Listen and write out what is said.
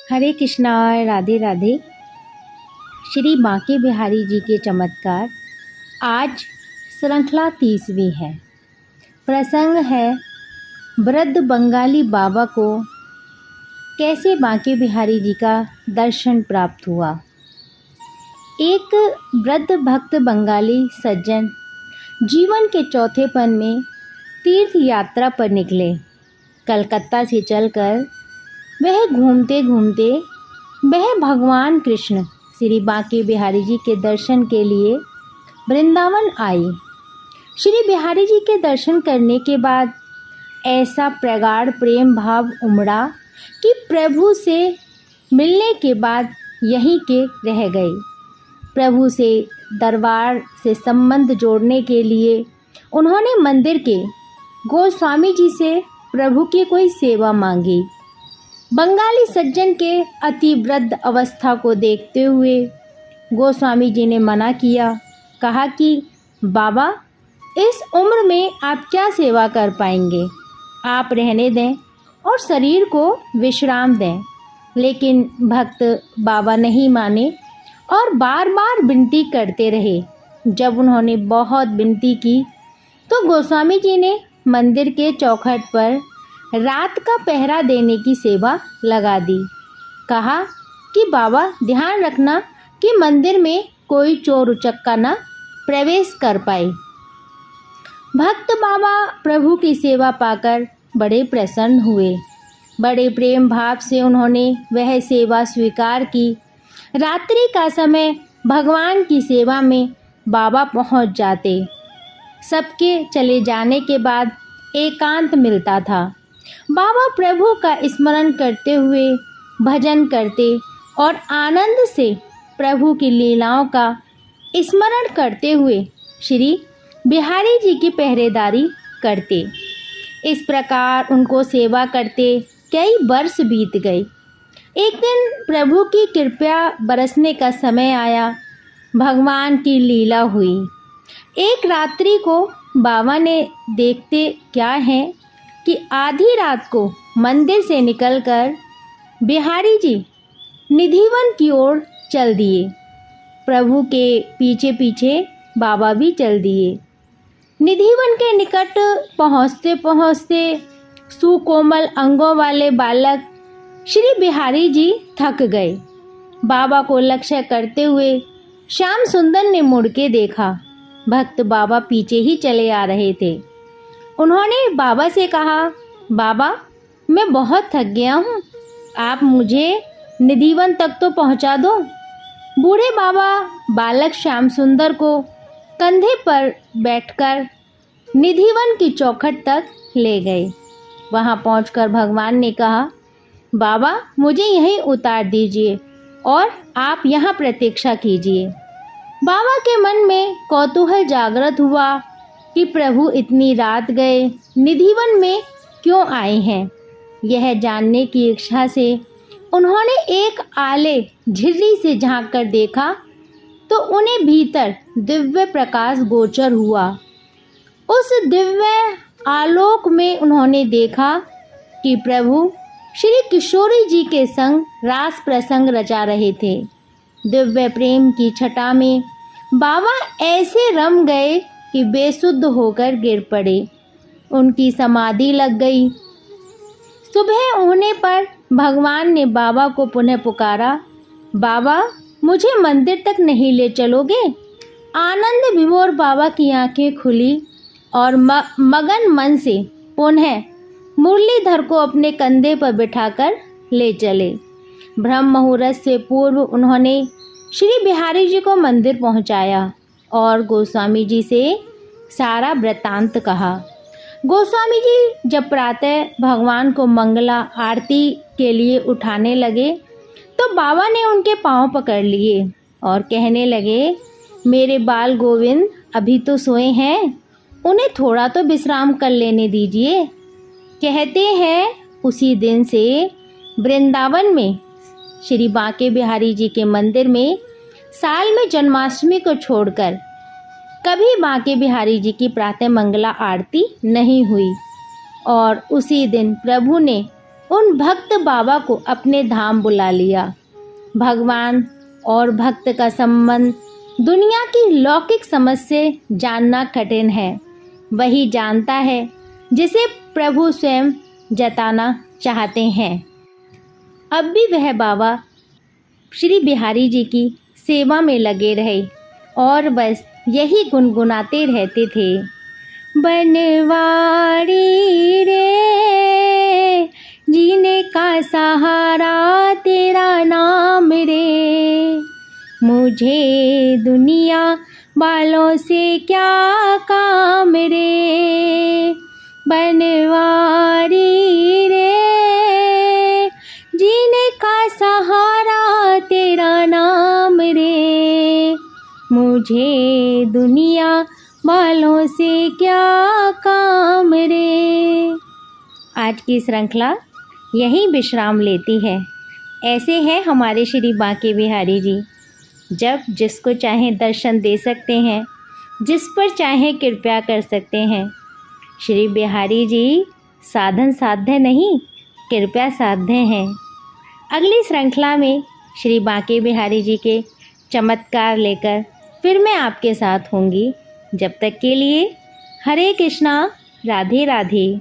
हरे कृष्णा, राधे राधे। श्री बांके बिहारी जी के चमत्कार। आज श्रृंखला 30वीं है। प्रसंग है वृद्ध बंगाली बाबा को कैसे बांके बिहारी जी का दर्शन प्राप्त हुआ। एक वृद्ध भक्त बंगाली सज्जन जीवन के चौथेपन में तीर्थ यात्रा पर निकले। कलकत्ता से चलकर वह घूमते घूमते भगवान कृष्ण श्री बांके बिहारी जी के दर्शन के लिए वृंदावन आए। श्री बिहारी जी के दर्शन करने के बाद ऐसा प्रगाढ़ प्रेम भाव उमड़ा कि प्रभु से मिलने के बाद यहीं के रह गए। प्रभु से दरबार से संबंध जोड़ने के लिए उन्होंने मंदिर के गोस्वामी जी से प्रभु की कोई सेवा मांगी। बंगाली सज्जन के अति वृद्ध अवस्था को देखते हुए गोस्वामी जी ने मना किया। कहा कि बाबा, इस उम्र में आप क्या सेवा कर पाएंगे, आप रहने दें और शरीर को विश्राम दें। लेकिन भक्त बाबा नहीं माने और बार बार विनती करते रहे। जब उन्होंने बहुत विनती की तो गोस्वामी जी ने मंदिर के चौखट पर रात का पहरा देने की सेवा लगा दी। कहा कि बाबा, ध्यान रखना कि मंदिर में कोई चोर उचक्का न प्रवेश कर पाए। भक्त बाबा प्रभु की सेवा पाकर बड़े प्रसन्न हुए। बड़े प्रेम भाव से उन्होंने वह सेवा स्वीकार की। रात्रि का समय भगवान की सेवा में बाबा पहुंच जाते। सबके चले जाने के बाद एकांत मिलता था। बाबा प्रभु का स्मरण करते हुए भजन करते और आनंद से प्रभु की लीलाओं का स्मरण करते हुए श्री बिहारी जी की पहरेदारी करते। इस प्रकार उनको सेवा करते कई वर्ष बीत गए। एक दिन प्रभु की कृपा बरसने का समय आया। भगवान की लीला हुई। एक रात्रि को बाबा ने देखते क्या है कि आधी रात को मंदिर से निकलकर बिहारी जी निधिवन की ओर चल दिए। प्रभु के पीछे पीछे बाबा भी चल दिए। निधिवन के निकट पहुँचते पहुँचते सुकोमल अंगों वाले बालक श्री बिहारी जी थक गए। बाबा को लक्ष्य करते हुए श्याम सुंदर ने मुड़ के देखा। भक्त बाबा पीछे ही चले आ रहे थे। उन्होंने बाबा से कहा, बाबा, मैं बहुत थक गया हूँ, आप मुझे निधिवन तक तो पहुँचा दो। बूढ़े बाबा बालक श्याम सुंदर को कंधे पर बैठकर निधिवन की चौखट तक ले गए। वहाँ पहुंचकर भगवान ने कहा, बाबा, मुझे यहीं उतार दीजिए और आप यहाँ प्रतीक्षा कीजिए। बाबा के मन में कौतूहल जागृत हुआ कि प्रभु इतनी रात गए निधिवन में क्यों आए हैं। यह जानने की इच्छा से उन्होंने एक आले झिर्री से झांक कर देखा तो उन्हें भीतर दिव्य प्रकाश गोचर हुआ। उस दिव्य आलोक में उन्होंने देखा कि प्रभु श्री किशोरी जी के संग रास प्रसंग रचा रहे थे। दिव्य प्रेम की छटा में बाबा ऐसे रम गए कि बेसुध होकर गिर पड़े। उनकी समाधि लग गई। सुबह होने पर भगवान ने बाबा को पुनः पुकारा, बाबा, मुझे मंदिर तक नहीं ले चलोगे? आनंद विभोर बाबा की आंखें खुली और मगन मन से पुनः मुरलीधर को अपने कंधे पर बिठाकर ले चले। ब्रह्म मुहूर्त से पूर्व उन्होंने श्री बिहारी जी को मंदिर पहुंचाया और गोस्वामी जी से सारा वृत्तांत कहा। गोस्वामी जी जब प्रातः भगवान को मंगला आरती के लिए उठाने लगे तो बाबा ने उनके पांव पकड़ लिए और कहने लगे, मेरे बाल गोविंद अभी तो सोए हैं, उन्हें थोड़ा तो विश्राम कर लेने दीजिए। कहते हैं उसी दिन से वृंदावन में श्री बांके बिहारी जी के मंदिर में साल में जन्माष्टमी को छोड़कर कभी बांके बिहारी जी की प्रातः मंगला आरती नहीं हुई और उसी दिन प्रभु ने उन भक्त बाबा को अपने धाम बुला लिया। भगवान और भक्त का संबंध दुनिया की लौकिक समझ से जानना कठिन है। वही जानता है जिसे प्रभु स्वयं जताना चाहते हैं। अब भी वह बाबा श्री बिहारी जी की सेवा में लगे रहे और बस यही गुनगुनाते रहते थे, बनवारी रे जीने का सहारा तेरा नाम रे, मुझे दुनिया वालों से क्या काम रे, बनवारी रे जीने का सहारा तेरा नाम रे, मुझे दुनिया वालों से क्या काम रे। आज की श्रृंखला यहीं विश्राम लेती है। ऐसे है हमारे श्री बांके बिहारी जी, जब जिसको चाहें दर्शन दे सकते हैं, जिस पर चाहें कृपा कर सकते हैं। श्री बिहारी जी साधन साध्य नहीं, कृपया साध्य हैं। अगली श्रृंखला में श्री बांके बिहारी जी के चमत्कार लेकर फिर मैं आपके साथ होंगी। जब तक के लिए हरे कृष्णा, राधे राधे।